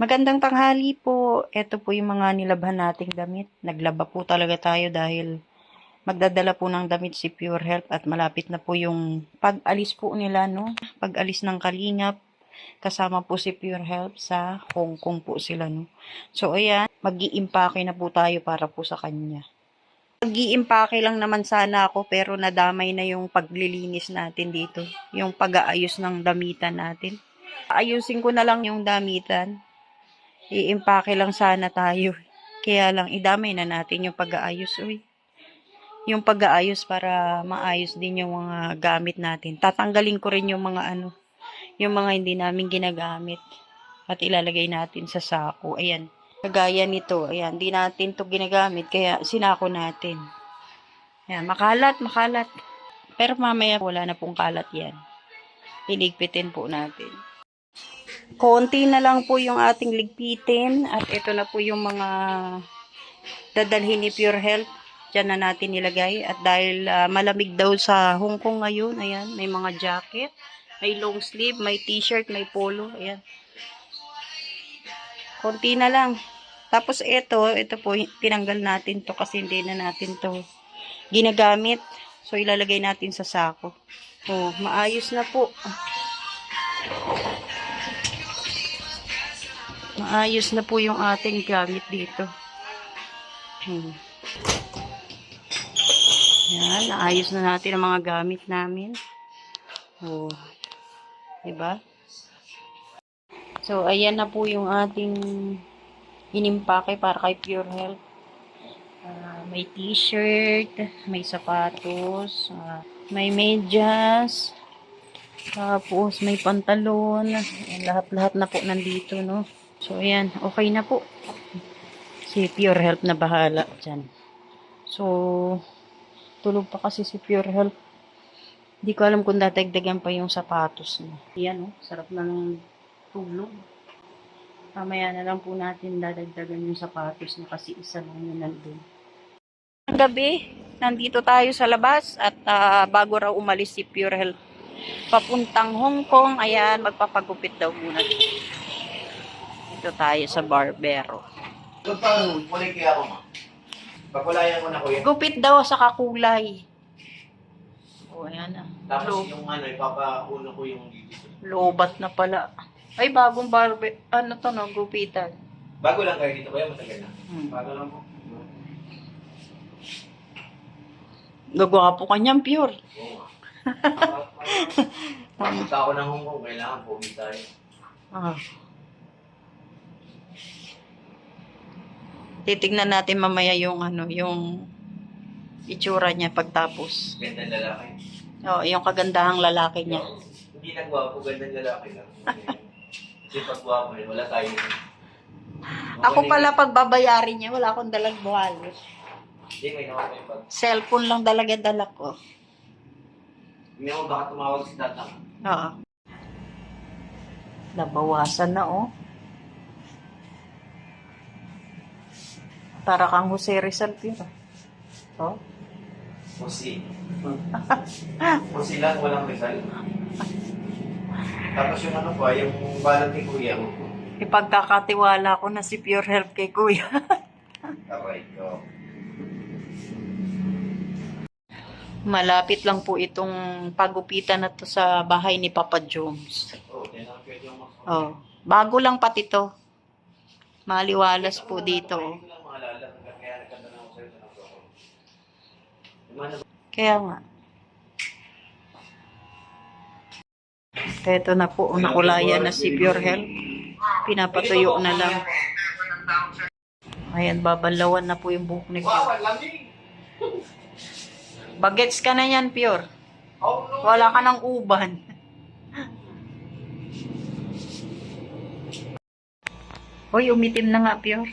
Magandang tanghali po. Ito po yung mga nilabhan nating damit. Naglaba po talaga tayo dahil magdadala po ng damit si Pure Health at malapit na po yung pag-alis po nila, no? Pag-alis ng Kalingap. Kasama po si Pure Health sa Hong Kong po sila, no? So, ayan, mag-i-impake na po tayo para po sa kanya. Mag-i-impake lang naman sana ako pero nadamay na yung paglilinis natin dito. Yung pag-aayos ng damitan natin. Ayusin ko na lang yung damitan. I-impake lang sana tayo. Kaya lang, idamay na natin yung pag-aayos. Uy. Yung pag-aayos para maayos din yung mga gamit natin. Tatanggalin ko rin yung mga yung mga hindi namin ginagamit. At ilalagay natin sa sako. Ayan. Kagaya nito. Ayan. Di natin to ginagamit. Kaya sinako natin. Ayan. Makalat. Pero mamaya wala na pong kalat yan. Iligpitin po natin. Konti na lang po yung ating ligpitin at ito na po yung mga dadalhin ni Pure Health. Diyan na natin nilagay at dahil malamig daw sa Hong Kong ngayon, ayan, may mga jacket, may long sleeve, may t-shirt, may polo, ayan. Konti na lang. Tapos ito po, tinanggal natin to kasi hindi na natin to ginagamit. So ilalagay natin sa sako. Oh, maayos na po. Maayos na po yung ating gamit dito. Yan, naayos na natin ang mga gamit namin. Oh, diba? So, ayan na po yung ating inimpake para kay Pure Health. May t-shirt, may sapatos, may medyas, tapos may pantalon. Lahat-lahat na po nandito, no? So, ayan. Okay na po. Si Pure Health na bahala dyan. So, tulog pa kasi si Pure Health. Hindi ko alam kung dadagdagan pa yung sapatos niya. Ayan, oh. Sarap ng tulog. Mamaya na lang po natin dadagdagan yung sapatos niya kasi isa lang yun nandun. Ang gabi, nandito tayo sa labas at bago raw umalis si Pure Health papuntang Hong Kong, ayan, magpapagupit daw muna. Dito tayo sa barbero. Kulay kaya ako, ma. Pagkulayan ko na, kuya. Gupit daw sa kakulay. O, ayan na. Tapos yung ipapakulo ko yung dito. Lobat na pala. Ay, bagong barber. Ano to, no? Gupitan. Bago lang kayo dito, kuya. Matagal na. Bago lang po. Gagwapo kanyang Pure. Oo, ma. Papunta ako ng Hong Kong. Kailangan pogi tayo. Titignan natin mamaya yung yung itsura niya pagtapos. Gandang lalaki. Oh, yung kagandahang lalaki niya. Hindi nagwapo, gandang lalaki lang. Kasi pagwapo, wala tayo. Ako pala pagbabayarin niya, wala akong dalang buhalos. Hindi, may naman yung pag... Cellphone lang talaga dala ko. Hindi ako baka tumawag si tatang. Oo. Nabawasan na, oh. Para kang Jose Rizal, Pure. Oh. Pusi. Pusi lang, walang Rizal. Tapos yung yung balot ni kuya mo. Ipagkakatiwala ko na si Pure Health kay Kuya. Aray ko. Malapit lang po itong pagupitan na to sa bahay ni Papa Jones. Oo, yan ang pwede yung Oh, bago lang pati to. Maliwalas po dito. Oh. Kaya nga. Eto na po, nakulayan na si Pure Health. Pinapatuyo na lang. Ayan, babalawan na po yung buhok ni Pure. Bagets ka na yan, Pure. Wala ka ng uban. Uy, umitim na nga, Pure.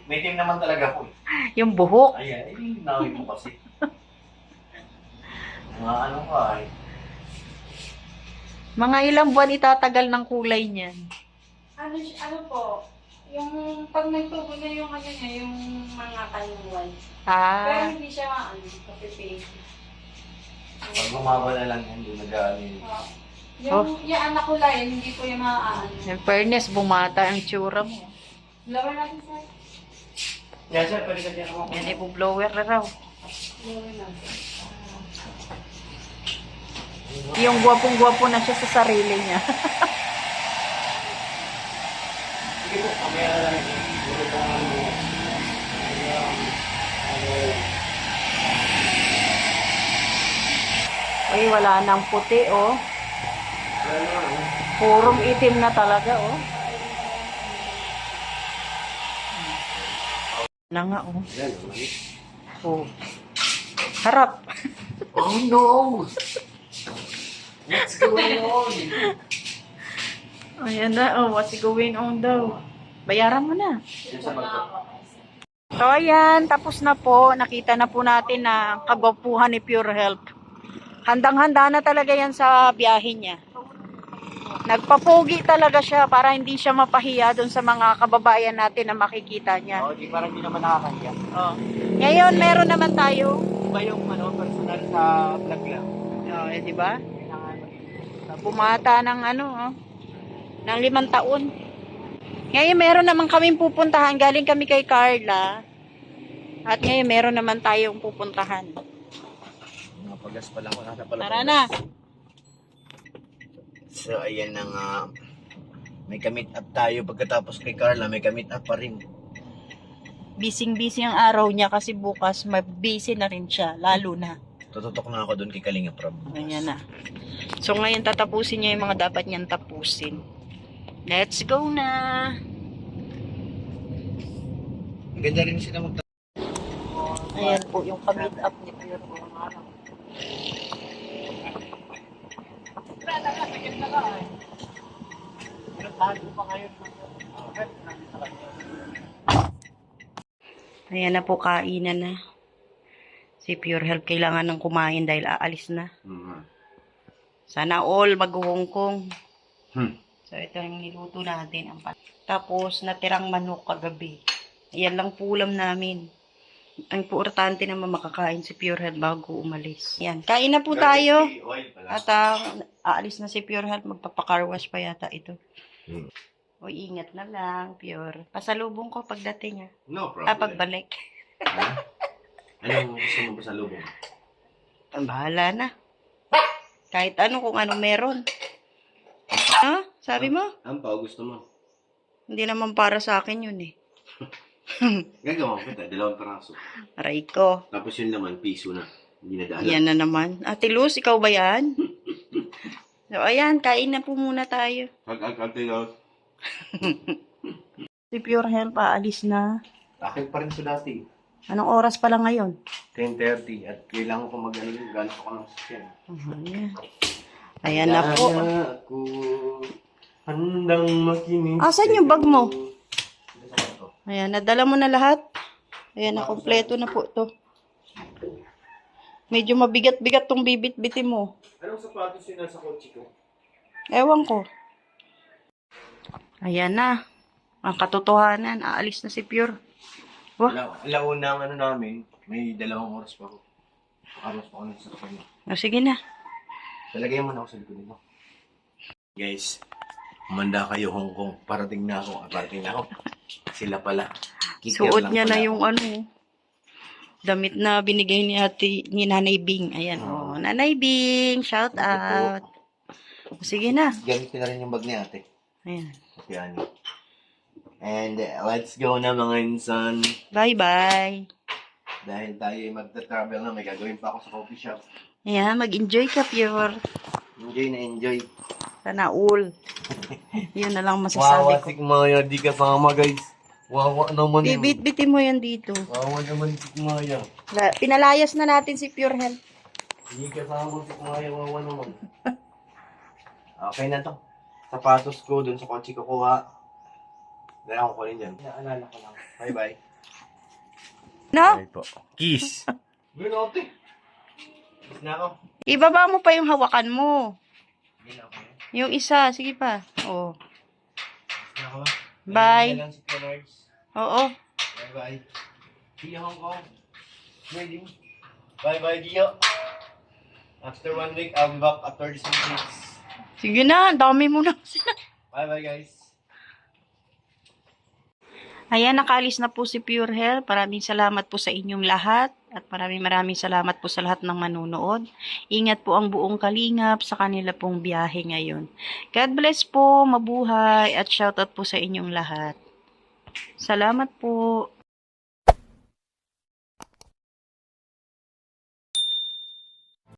May team naman talaga po. Yung buhok. Ayan, nawin mo kasi. Mga ano ka eh. Mga ilang buwan itatagal ng kulay niyan. Ano po, yung pag nagtubo na yung niya, yung mga kaluwan. Pero Ah, hindi siya, kapipig. Pag bumaba na lang yan, hindi nag-ano yun. Yung anak ko lang, hindi ko yung maaano. In fairness, bumata ang tsura mo. Blower natin, sir. Yan sir, pwede ka dyan ako. Yan, ipo-blower na raw. Blower natin. Yung gwapong-gwapo na siya sa sarili niya. Sige po, kamaya na lang. Uy, wala nang puti, oh. Purong itim na talaga, oh. Na nga, oh. Oh. Harap. Oh no! What's going on? Ayan na, oh. What's going on daw? Bayaran mo na. Yan sa magka. So, ayan. Tapos na po. Nakita na po natin na kagwapuhan ni Pure Health. Handang-handa na talaga yan sa biyahe niya. Nagpapogi talaga siya para hindi siya mapahiya doon sa mga kababayan natin na makikita niya. Oh, di parang hindi naman nakakahiya. Oh. Ngayon, meron naman tayo. Iba yung personal sa vlog lang. Oh, di ba? Bumata ng ng 5 taon. Ngayon, meron naman kaming pupuntahan. Galing kami kay Carla. At ngayon, meron naman tayong pupuntahan. Napagas pa lang ako. Tara na. So, ayan na nga. May ka-meet up tayo. Pagkatapos kay Carla, may ka-meet up pa rin. Busy-busy ang araw niya kasi bukas busy na rin siya. Lalo na. Tututok na ako doon kay Kalinga Prab. Ayan na. So, ngayon tatapusin niya yung mga dapat niyang tapusin. Let's go na. Maganda rin sila Ayan po yung ka-meet up ni Pure. Ayan na po, kainan na. Si Pure Health kailangan ng kumain dahil aalis na. Sana all mag-Hong Kong. So ito yung niluto natin. Tapos natirang manok kagabi. Ayan lang po ulam namin. Ang importante naman makakain si Pure Health bago umalis. Yan, kain na po tayo. At aalis na si Pure Health. Magpapacar wash pa yata ito. O ingat na lang, Pure. Pasalubong ko pagdating. No problem. Pagbalik. Anong gusto mo sa lubong? Bahala na. Kahit ano, kung ano meron. Ha? Sabi mo? Ampaw, gusto mo? Hindi naman para sa akin yun eh. Gagawa ko kita, 2 peraso. Aray ko. Tapos yun naman, piso na. Hindi na daan. Yan na naman. Ate Luz, ikaw ba yan? So, ayan, kain na po muna tayo. Ate Luz. Si Pure Health, paalis na. Akin pa rin sa dati. Anong oras pa lang ngayon? 10:30 at kailangan ko mag-alala gaano ko ng sasyan. Ayan. Ayan na po. Ako handang makinig. Asan yung bag mo? Ayan, nadala mo na lahat. Ayan, na kompleto na po to. Medyo mabigat-bigat tong bibit-bitin mo. Anong sapatos yun nasa kotse ko? Ewan ko. Ayan na. Ang katotohanan, aalis na si Pure. Wah. Alauna ang namin, may 2 oras pa ako. Aros pa ako ng sasakyan. O, sige na. Talagay mo na ako sa likod nito. Guys, umanda kayo Hong Kong. Parating na ako. Sila pala. Kikir Suot lang niya na pala yung ako. damit na binigay ni Nanay Bing. Ayan, oh. Nanay Bing, shout out. Sige na. Gamitin na rin yung bag ni ate. Ayan. Yan. And let's go na mga insan. Bye-bye. Dahil tayo ay magta-travel na, may gagawin pa ako sa coffee shop. Ayan, mag-enjoy ka, Pure. Enjoy na enjoy. Sana all. Yun na lang masasabi ko. Wawa si Maya, di ka sama guys. Wawa naman yun. Bibit-bitin mo yan dito. Wawa naman si Maya. Pinalayas na natin si Pure Health. Di ka sama si Maya, wawa naman. Okay na to. Sapatos ko dun sa kotse ko kuha. Dahil ako kunin dyan. Naalala ko lang. Bye-bye. No? Bye po. Kiss! Gano'n ate. Kiss na ako. Ibaba mo pa yung hawakan mo. Hindi na ako. Yung isa, sige pa. Oh. Kiss na ako. Bye. Ngayon na lang si Conards. Oo. Bye-bye. See you Hong Kong. Waiting. Bye-bye, Gio. After 1 week, I'll be back after this 6 weeks. Sige na, dami mo na. Bye-bye, guys. Ayan, nakaalis na po si Pure Health. Maraming salamat po sa inyong lahat. At maraming salamat po sa lahat ng manunood. Ingat po ang buong kalingap sa kanila pong biyahe ngayon. God bless po, mabuhay, at shoutout po sa inyong lahat. Salamat po.